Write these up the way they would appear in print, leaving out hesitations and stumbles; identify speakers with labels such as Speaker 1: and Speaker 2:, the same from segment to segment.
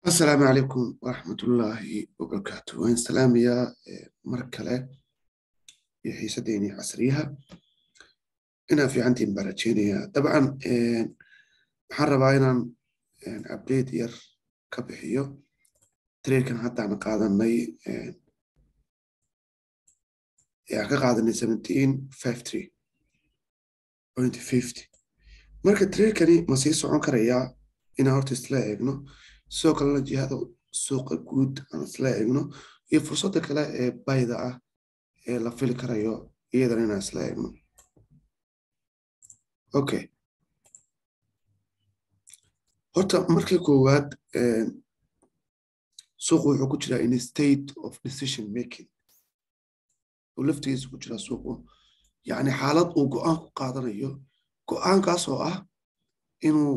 Speaker 1: السلام عليكم ورحمة الله وبركاته. وين سلام يا مركلة يا حيسديني عسريها. أنا في عندي مباراتين طبعا محرب أيضا أبديت ير كبحيو تريكن حتى عن قادني يعني كقادني 17.53.50 marka trailkani ma sii socon karayaa inaan horta isla eegno sidoo kalena jihada suuqa guud aan isla eegno iyo fursadda kale ee bayda ah ee la fili karayo iyadana inaan isla eegno. Okay, horta markii koowaad suuqu wuxuu ku jiraa in state of decision making oo laftigiisa ku jira suuqu, yacni xaalad uu go'aan ku qaadanayo, go'aankaas oo ah inuu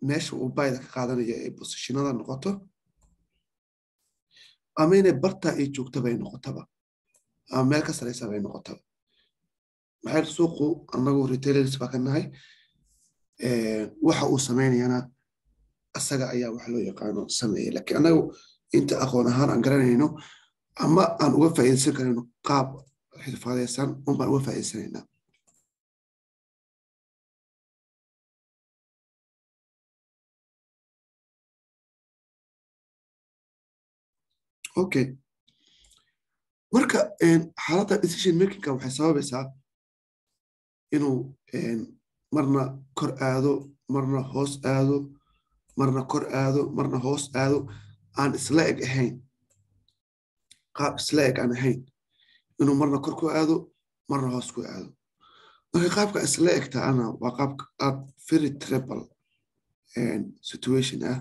Speaker 1: meesha uu bayda ka qaadanayo ay bosishinada noqoto ama inay bartaa ay joogtaba ay noqotaba ama meel ka saraysa bay noqotaba. maxay suuqu annagu retailers baa ka nahay, waxa uu sameynayana asaga ayaa wax loo yaqaano sameeyay, laakiin annagu inta aqoon ahaan aan garanayno ama aan uga faa'iidaysan karayno qaab xirfadaysan unbaan uga faa'iidaysanaynaa. Okay, marka xaaladda decision makingka waxay sababaysaa inuu marna kor aado, marna hoos aado, marna kor aado, marna hoos aado, aan isla eg ahayn, qaab isla eg aan ahayn, inuu marna kor ku aado, marna hoos ku aado. marka qaabka isla egtaana waa qaabka aad very trouble situation ah,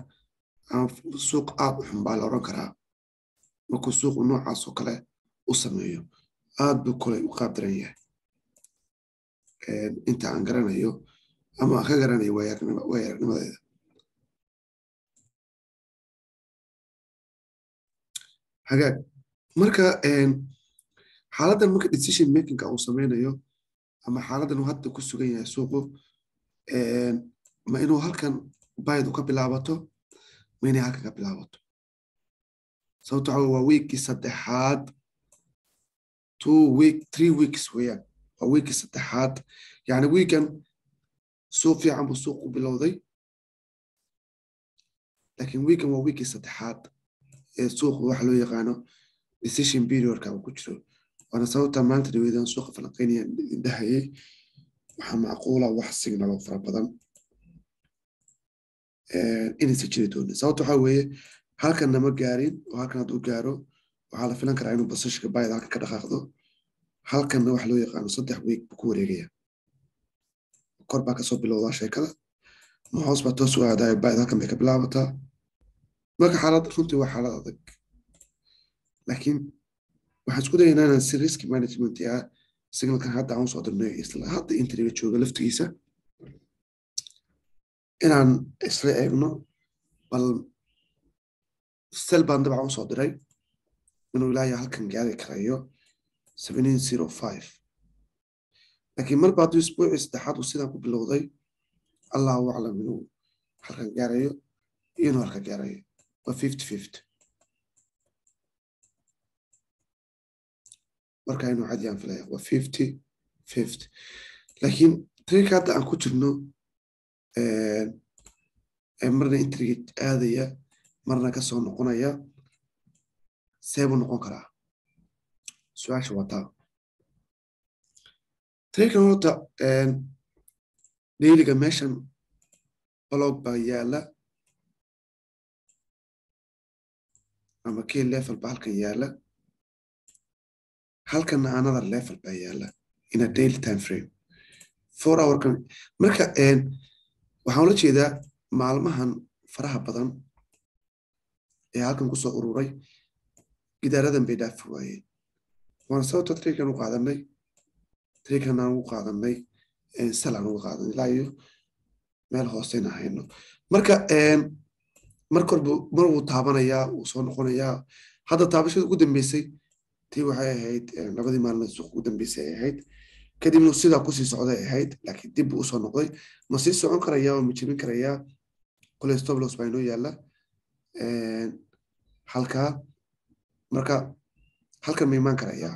Speaker 1: ama suuq aad u xun baa la oran karaa. markuu suuqu noocaas oo kale u sameeyo aad buu kolay u qaab daran yahay. inta aan garanayo ama aan ka garanayo waayarnimadeeda. hagaag, marka xaaladdan marka decision makingka uu sameynayo ama xaaladdan uu hadda ku sugan yahay suuqu, ma inuu halkan baydu ka bilaabato, ma inay halkan ka bilaabato. sababto waxa waa wiigkii saddexaad, 3 weeks weeyaan, waa wiigkii saddexaad. yani wiigan suuq fiican buu suuq u bilowday, laakiin wiigan waa wiigkii saddexaad ee suuqu waxa loo yaqaano decision periodka uu ku jiro. waana sababta maanta dhaweydaan suuqa falanqeynaya indhahayay waxaa macquula wax signalo fara badan inaysan jiri doonin. sababta waxaa weeye halkan nama gaarin, oo halkan hadduu gaaro waxaa la filan karaa inuu basashka bayda halkan ka dhaqaaqdo. halkanna waxa loo yaqaano 3 week buu ku wareegaya. kor baa kasoo bilowdaa sheekada, ma hoos baa toos u aadaya, bayda halkan bay ka bilaabataa. marka xaalad runtii waa xaalad adag, laakiin waxaan isku dayaynaa inaan si risk management ah signalkan hadda aan usoo dirnay isla hadda intriga jooga laftigiisa inaan isla eegno. bal sel baan dabcan usoo diray inuu ilaahay halkan gaari karayo 1705, laakiin marba hadduu isbuucii saddexaad uu sidaan ku bilowday, allahu aclam inuu halkan gaarayo iyo inuu halkan gaarayo. waa 50-50. marka inuu cadiyaan filaya waa 50-50. laakiin trika hadda aan ku jirno marna intriga aadaya marna kasoo noqonaya, seebuu noqon karaa? su-aasha waa taa. trikan horta dailiga meeshan blog baa yaala ama key level baa halkan yaala, halkanna another level baa yaala in a daily time frame 4 hour kan. marka waxaan ula jeedaa maalmahan faraha badan ee halkan kusoo ururay gidaaradan bay dhaafi waayeen. waana sababta trikan u qaadanay, trikan aan ugu qaadanay sal aan ugu qaadanay ilaa iyo meel hooseyna hayno. marka mar wuu taabanayaa, wuu soo noqonayaa. hadda taabashada ugu dambeysay tii waxay ahayd 2 maalmood suuq ugu dambeysay ay ahayd, kadibna sidaa kusii socday ahayd, laakiin dib buu usoo noqday. ma sii socon karayaa oo ma jebin karayaa? kule stop loss baa inoo yaala, halkaa marka halkan ma imaan karayaa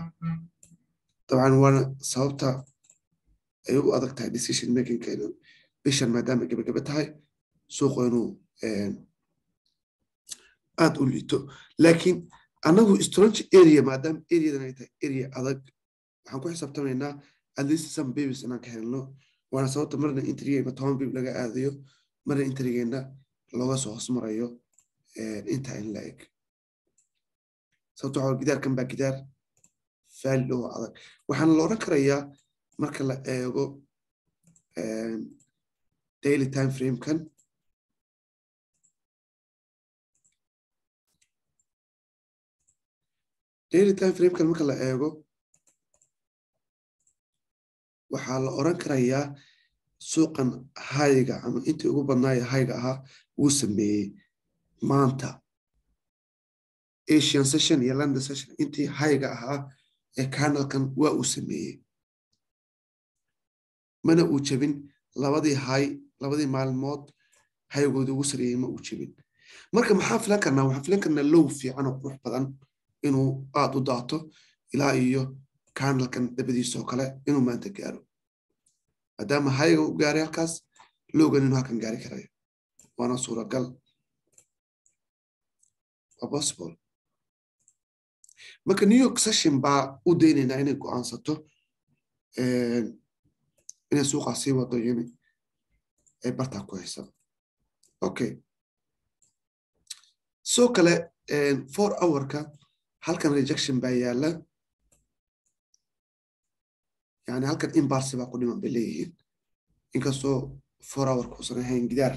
Speaker 1: dabcan waana sababta ay u adag tahay decision makingkeedu bishan maadaama gabagaba tahay suuqu inuu aad u liito laakiin annagu storage area maadaama areadan ay tahay area adag waxaan ku xisaabtamaynaa at least some babies inaan ka helno waana sababta marna intrigeena 10 bib laga aadayo marna intrigeena looga soo hoos marayo inta in la eg sababta waxaa gidaarkan baa gidaar faali oo adag waxaana la odhan karayaa marka la eego daily time frame-kan marka la eego waxaa la odhan karayaa suuqan hayga ama intii ugu badnaaya hayga ahaa wuu sameeyey maanta Asian session iyo London session intii hayga ahaa ee candlekan waa uu sameeyey mana uu jabin labadii maalmood haygooda ugu sareeyey ma uu jabin marka maxaan filan karnaa waxaan filan karnaa low fiican oo qurux badan inuu aad u daato ilaa iyo candlekan dabadiisa oo kale inuu maanta gaaro maadaama hayga u gaaray halkaas lowgan inuu halkan gaari karayo waana suuragal waa possible marka New York session baa u daynaynaa inay go'aansato inay suuqaa sii wado yimi ay bartaa ku haysa okay soo kale 4 hour-ka halkan rejection baa yaala yani halkan imbalse baa ku dhiman bay leeyihiin inkastoo 4 hour kuusan ahayn gidaar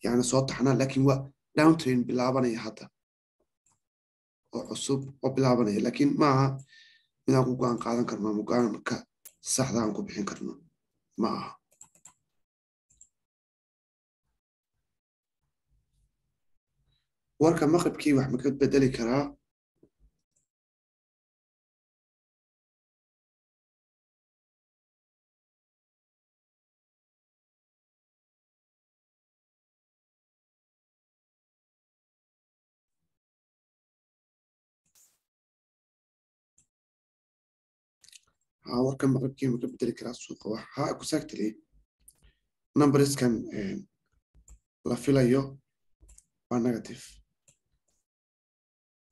Speaker 1: yani soo taxnaa laakiin waa downtrain bilaabanaya hadda oo cusub oo bilaabanaya laakiin maaha midaan ku go'aan qaadan karno ama go'aanka saxda aan ku bixin karno ma aha warka maqribkii wax ma ka bedeli karaa warka maqribkii ma ka bedeli karaa suuqa waxa exactly numberskan la filayo waa negative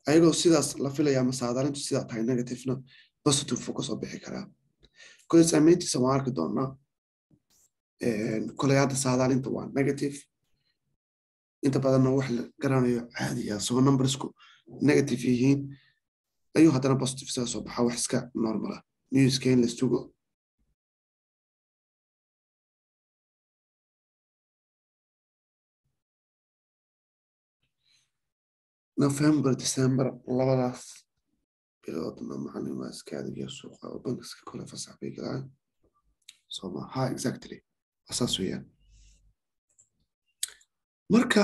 Speaker 1: ayagoo sidaas la filaya ama saadaalintu sidaa tahay negativena positive fuu kasoo bixi karaa kole saameyntiisa waan arki doonaa koley hadda saadaalinta waa negative inta badanna wax la garanayo caadiya soo numbersku negative yihiin ayuu haddana positive sidaa soo baxa wax iska normala newska in la sugo November December labadaas biloodna macallin waa iska adiga suuqa oo bankiska kole fasax bay galaan soma ha exactly asaas weeyaan marka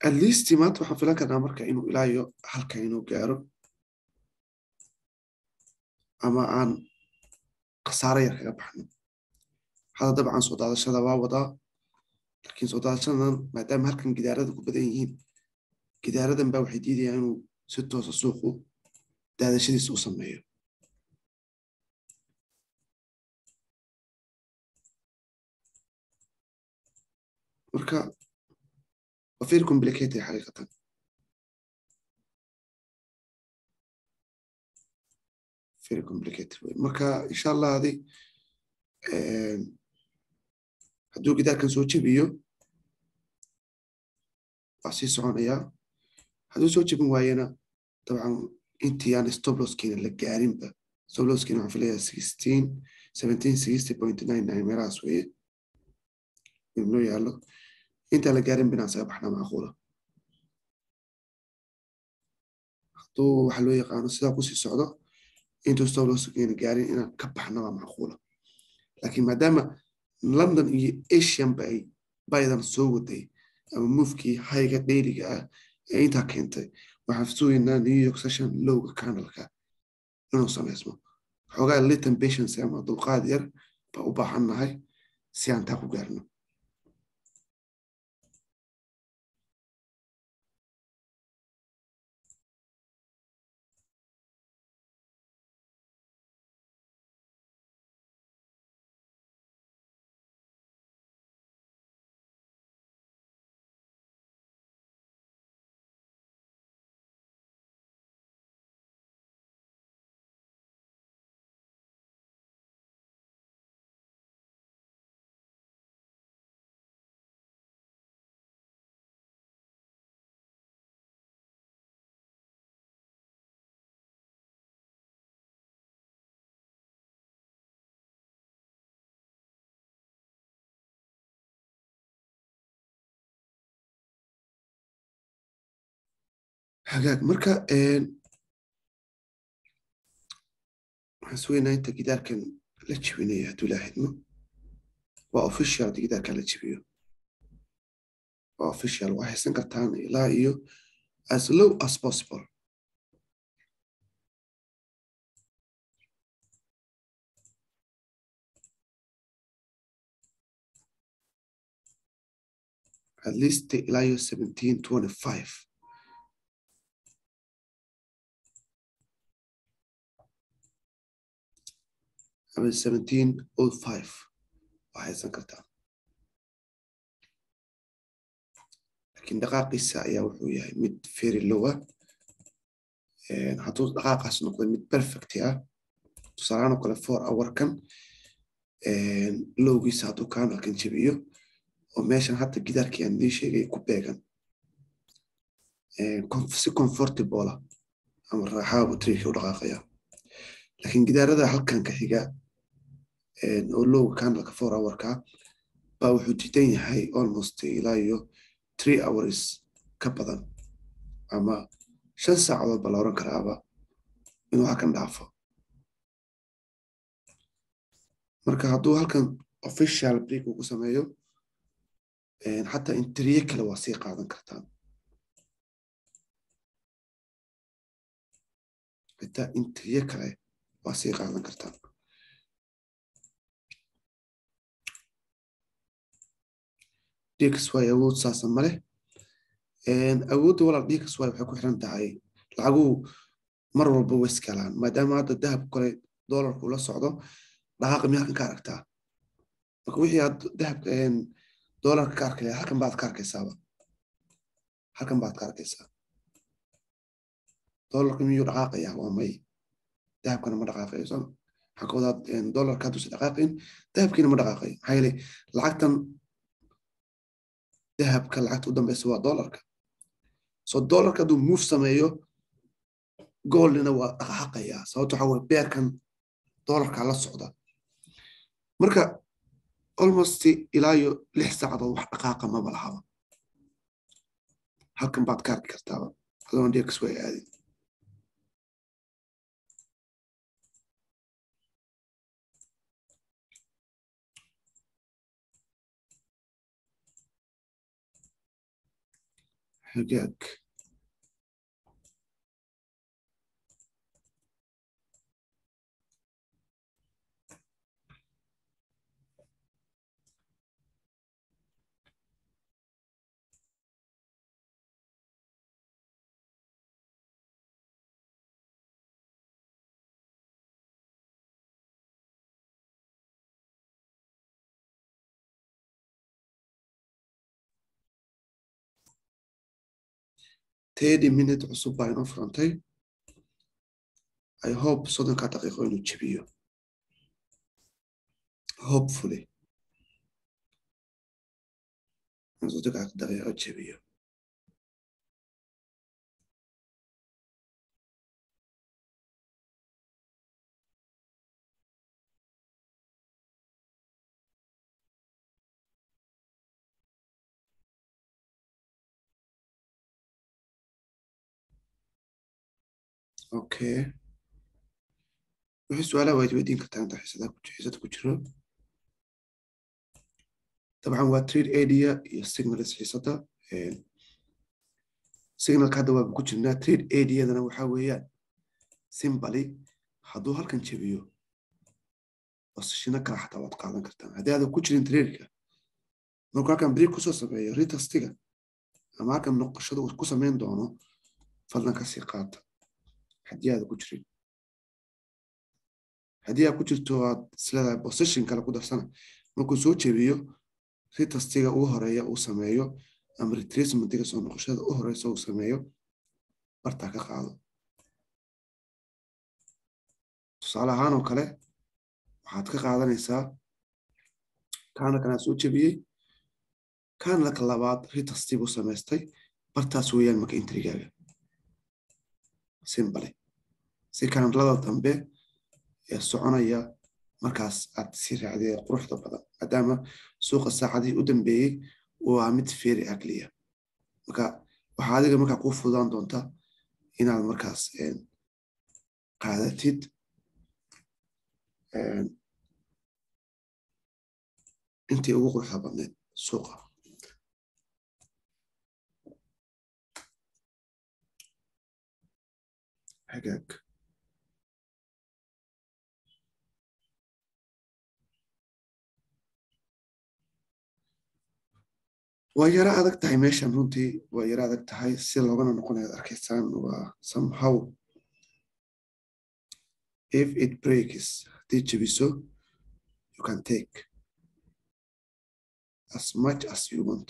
Speaker 1: at least maanta waxaan filan karnaa marka inuu ilaayo halka inuu gaaro ama aan khasaaro yar kaga baxno hadda dabcan soo daadashada waa wadaa laakiin soo daadashadan maadaama halkan gidaarada ku badan yihiin gidaaradan baa waxay diidayaan inuu si toosa suuqu daadashadiisa u sameeyo marka waa very complicated xaqiiqatan very complicated marka insha allah adi hadduu gidaarkan soo jebiyo waa sii soconayaa hadduu soo jebin waayana dabcan intii aan stop losskeena la gaarinba stop losskeena waxaan filayaa 1760.99 meelahaas weeye inuu yaallo intaan la gaarin binaan saga baxnaa macquula hadduu waxa loo yaqaano sidaa kusii socdo intuu stop losskeena gaarin inaan ka baxna waa macquula laakiin maadaama London iyo Asian bay baydan soo waday ama mufkii hayga dheeriga ah ee intaa keentay waxaan sugaynaa New York session lowga candleka inuu samaysmo xoogaa latent patience ama dulqaad yar baa u baahannahay si aan taa ku gaarno hagaag marka waxaan sugaynaa inta gidaarkan la jebinayo hadduu ilaahidmo waa official haddii gidaarkan la jebiyo waa official waa haysan kartaan ilaa iyo as low as possible at least ilaa iyo 1725 ama 1705 waa haysan kartaan laakiin dhaqaaqiisa ayaa wuxuu yahay mid very low ah hadduu dhaqaaqaas noqdo mid perfect ah tusaalahaan oo kale 4 hourkan lowgiisa hadduu candlekan jebiyo oo meeshan hadda gidaarkii aan idiin sheegay ku beegan si comfortable ah ama raaxaa buu triilka u dhaqaaqaya laakiin gidaarada halkan ka xiga oo lowga candleka 4 hourka baa wuxuu diidan yahay almost ilaa iyo 3 hours ka badan ama 5 saacadood baa la oran karaaba inuu halkan dhaafo marka hadduu halkan official break uu ku sameeyo xataa intriye kale waa sii qaadan kartaan xitaa intriye kale waa sii qaadan kartaan DXY awood saasa male awoodda walaal DXY waxay ku xiran tahay lacaguhu mar walba way iskalaan maadaama hadda dahab kale doolarku la socdo dhaqaaqa miyaa halkan ka aragtaa marka wixii aad dahabka doolarka ka arkaya halkan baad ka arkaysaaba halkan baad ka arkaysaa doolarka miyuu dhaqaaqayaa waa may dahabkana ma dhaqaaqayo soo waxaa ka wadaa doolarka hadduusa dhaqaaqayn dahabkiina ma dhaqaaqayo maxaa yeelay lacagtan dahabka lacagta u dambeysa waa doolarka soo doolarka hadduu move sameeyo goolina waa dhaqaaqayaa sababto waxaa weye beerkan doolarka la socda marka almost ilaa iyo 6 saacadood wax dhaqaaqa maba lahaba halkan baad ka arki kartaaba adoon DXY aadin hagaag تيدي minute cusub baa inoo furantay I hope 30 daqiiqo inuu jebiyo hopefully 30 daqiiqo jebiyo okay wixii su'aalaha waad weydiin kartaa inta xiisada ku jiro طبعا waa trade area iyo signals xiisada signalka hadda waa ku jirnaa trade area-dana waxaa weeyaan simply hadduu halkan jebiyo basashino kale xataa waad qaadan kartaan haddii aadan ku jirin trade-ka markuu halkan break kusoo sameeyo retastiga ama halkan noqoshada uu ku samayn doono fadlan kasii qaata haddii aadan ku jirin haddii aad ku jirto aad isleedahay position kale ku darsana markuu soo jebiyo retastiga ugu horeeya uu sameeyo ama retracementiga soo noqoshada u horeysa uu sameeyo bartaa ka qaado tusaale ahaan oo kale waxaad ka qaadanaysaa kaanalkan aad soo jebiyey kaanalka labaad retasti buu samaystay bartaas weeyaan marka intrigaaga simbale si kaanalada dambe ee soconaya markaas aad si raacdee quruxda badan maadaama suuqa saacadihii u dambeeyey waa mid feeri aqliya marka waxaa adiga markaa kuu fududaan doonta inaad markaas qaadatid intii ugu quruxda badneed suuqa. hagaag waa yara adag tahay meeshan runtii waa yara adag tahay si loogana noqonayo arkaysaan waa somehow if it breaks haddii jabiso you can take as much as you want.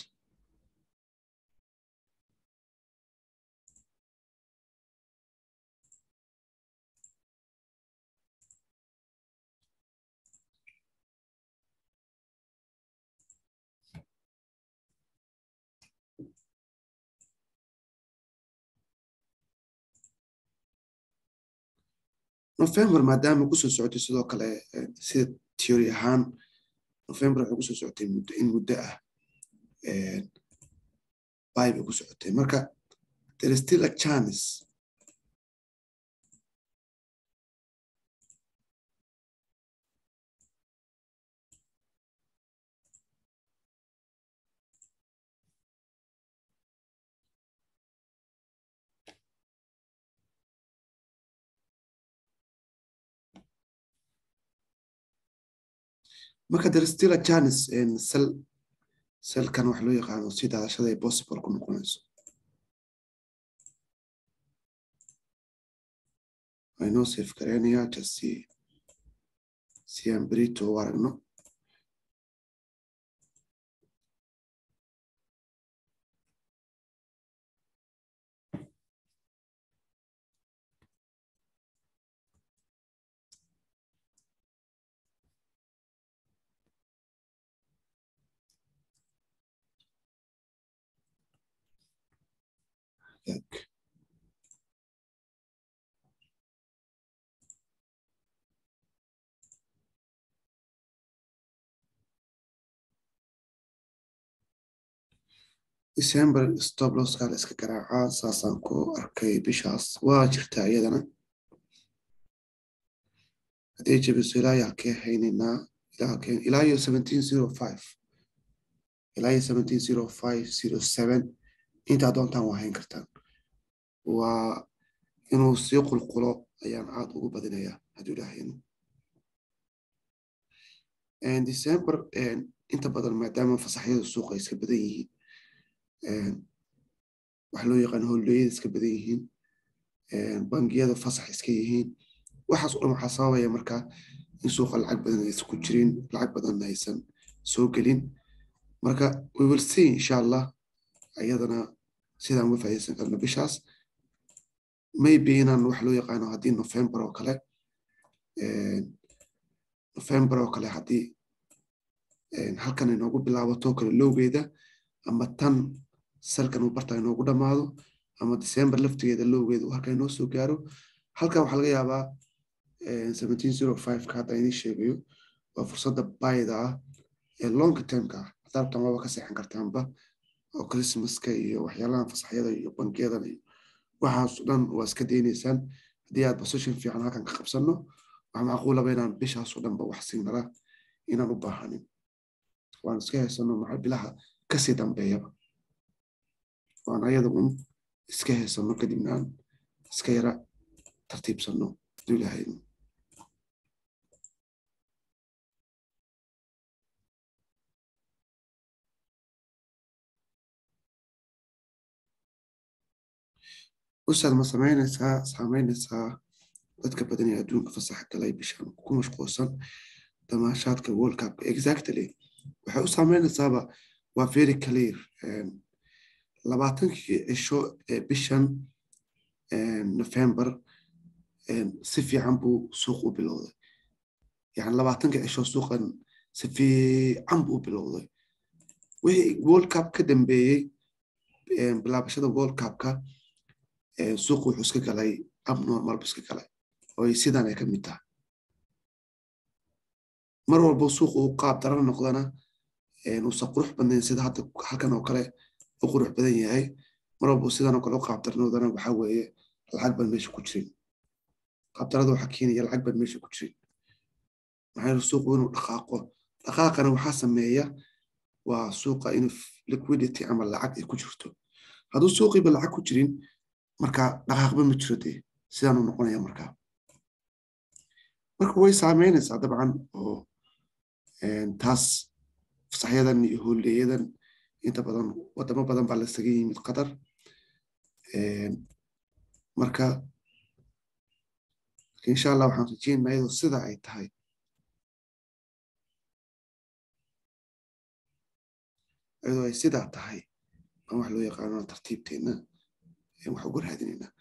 Speaker 1: November maadaama ku soo socotay sidoo kale sida theory ahaan November waxay ku soo socotay muddo ah bay ku socotay marka there is still a chance marka there is still a chance selkan wax loo yaqaano si daadashada ay possible ku noqonayso. aynoo save gareynaya just si aan berito u aragno. December stop loss ka iska garaaca saasaan ku arkay bishaas waa jirtaa iyadana haddii jabiso ilaa halkee haynaynaa ilaa iyo 1705 ilaa iyo 170507 intaa doontaan waa hayn kartaan. waa inuu sii qulqulo ayaan aad ugu badinayaa hadduu ilaahayno. December inta badan maadaama fasaxyada suuqa iska badan yihiin waxa loo yaqaan holiday iska badan yihiin bangiyada fasax iska yihiin waxaas oo waxaa sababaya marka in suuqa lacag badan aysan ku jirin lacag badan aysan soo gelin marka we will see insha Allah ayadana sidaan uga faa'iideysan karno bishaas maybe inaan wax loo yaqaano haddii November oo kale haddii halkan inoogu bilaabato kale lowgeeda ama tan salkan uu barta inoogu dhamaado ama December laftigeeda lowgeeda uu halkan inoo soo gaaro halkan waxaa laga yaabaa 1705 ka hadda idin sheegayo waa fursadda bayda ah ee long term-ka ah haddaad rabtaan waaba ka seexan kartaanba oo Christmas-ka iyo waxyaalahan fasaxyada iyo bankiyadan iyo waxaas dhan waa iska daynaysaan haddii aad position fiican halkan ka qabsanno waxaa macquulaba inaan bishaas oo dhanba wax siinala inaan u baahanin waan iska haysano maxaa bilaha kasii dambeeyaba waan ayada iska haysano kadibna aan iska yara tartiibsano hadduu ilaahay usaad ma samaynaysaa dadka badan ee adduunka fasaxa galay bishaan ku mashquulsan damaashaadka World Cup exactly waxay u saameynaysaaba waa very clear 20 cisho bishan November si fiican buu suuq u bilowday yani 20 cisho suuqan si fiican buu u bilowday wixii World Cup ka dambeeyay bilaabashada World Cup-ka suuq wuxuu iska galay abnormal buu iska galay oo sidaan ay ka mid tahay mar walba suuq uu qaab daran noqdana uusan qurux badnayn sida hadda halkan oo kale u qurux badan yahay mar walba sidaan oo kale u qaab darnoodana waxaa weeye lacag baan meesha ku jirin qabtarada waxaa keenaya lacag baan meesha ku jirin maxaa yeele suuqu inuu dhaqaaqo dhaqaaqana waxaa sameeya waa suuqa in liquidity ama lacag ay ku jirto hadduu suuqiiba lacag ku jirin marka dhaqaaqba ma jiro dee sidaanu noqonaya marka way saameynaysaa dabcan oo taas fasaxyadan iyo howleeyadan inta badan wadamo badan baa lasaga yimid qatar marka insha allah waxaan rajeynayaa iyadoo sida ay tahay iyadoo ay sidaa tahay aan wax loo yaqaano tartiibteena wax uga raadinaynaa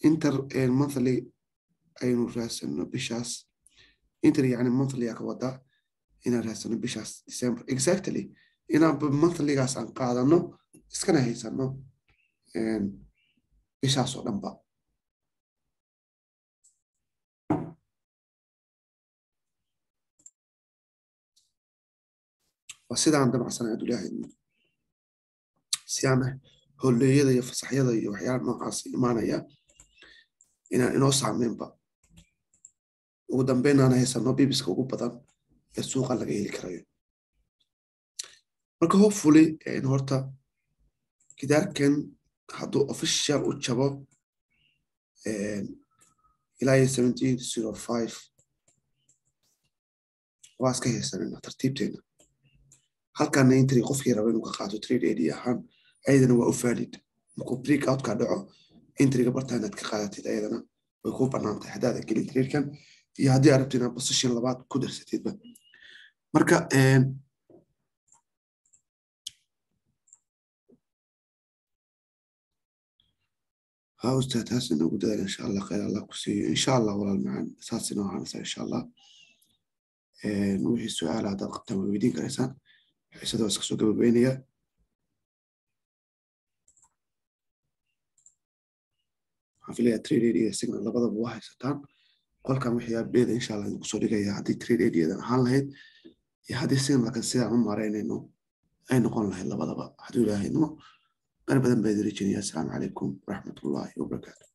Speaker 1: inter monthly aynu raadsano bishaas inter yani monthly ka wada inaan raadsano bishaas December exactly inaan monthlygaas aan qaadano iskana haysano bishaas oo dhanba waa sidaan damacsanay adulaahay si aan howleeyada iyo fasaxyada iyo waxyaalaha noocaas imaanaya inaan inoo saameynba ugu dambeyn aan haysano bibiska ugu badan ee suuqa laga heli karayo marka hopefully horta gidaarkan hadduu official u jabo ilaa 1705 waa iska haysanayna tartiibteena halkaana intri qofkii raba inuu ka qaato trade area ahaan ayadana waa u valid markuu break out ka dhaco intriga bartaa inaad ka qaadatid ayadana way ku bannaan tahay haddaadan gelin tradekan iyo haddii aad rabto inaad position labaad ku darsatidba marka ها أستاذ حسن وقدر إن شاء الله خير الله كسي إن شاء الله ولا المعن أساسنا وعنسا إن شاء الله نوحي السؤال هذا قبتا ويدين كريسان حيث هذا أسكسو قبل بينيا حفلية تريد إيديا سيقنا لبضا بواحد ستان قول كان وحي أبديد إن شاء الله نقصو لغا هذه تريد إيديا دان حال لهيد هذه السيقنا لكن سيدا عمارين إنه أي نقول لهي لبضا بقى حدو لهي إنه أنا بدن بيدريجين السلام عليكم ورحمة الله وبركاته